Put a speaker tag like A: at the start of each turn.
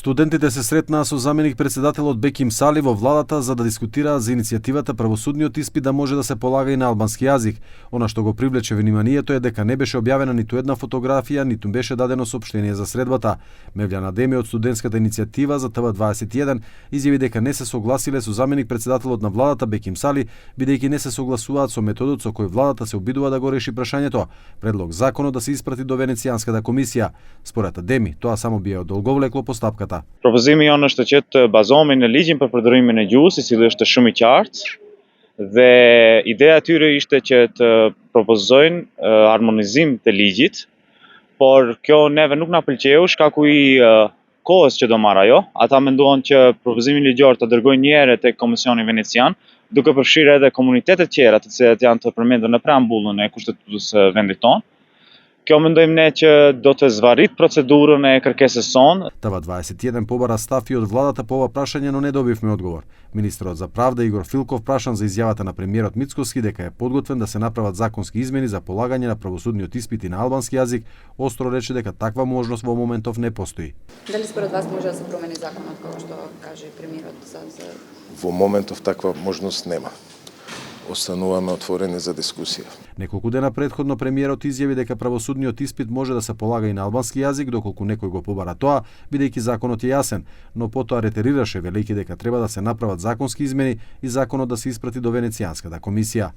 A: Студентите се сретнаа со заменик председателот Беким Сали во владата за да дискутираат за иницијативата правосудниот испит да може да се полага и на албански јазик. Она што го привлече вниманието е дека не беше објавена ниту една фотографија, ниту беше дадено соопштение за средбата. Мевљана Деми од студентската иницијатива за ТВ21 изјави дека не се согласиле со заменик председателот на владата Беким Сали, бидејќи не се согласуваат со методот со кој владата се обидува да го реши прашањето. Предлог законот да се испрати до Венецијанската комисија. Според Деми, тоа само би ја одолговлекло постапката.
B: Propozimi jonë është që të bazohemi në ligjin për përdorimin e gjuhës, i cili është shumë i qartë, dhe ideja e tyre ishte që të propozojnë harmonizim të ligjit, por kjo neve nuk na pëlqeu shkaku i kohës që do marrë ajo. Ata menduan që propozimin ligjor të dërgojnë një herë tek Komisioni Venecian, duke përfshirë edhe komunitetet tjera të cilat janë të përmendur në preambullën e kushtetutës së vendit tonë. Kjo mendojmë ne që do të zvarrit procedurën e kërkesës sonë.
A: ТВ21 побара став и од владата по ова прашање, но не добивме одговор. Министерот за правда Игор Филков прашан за изјавата на премиерот Мицкоски дека е подготвен да се направат законски измени за полагање на правосудниот испит и на албански јазик, остро рече дека таква можност во моментов не постои.
C: Дали според вас може да се промени законот како што каже премиерот за
D: Во моментов таква можност нема. Остануваме отворени за дискусија.
A: Неколку дена претходно премиерот изјави дека правосудниот испит може да се полага и на албански јазик доколку некој го побара тоа, бидејќи законот е јасен, но потоа ретерираше велејќи дека треба да се направат законски измени и законот да се испрати до Венецијанската комисија.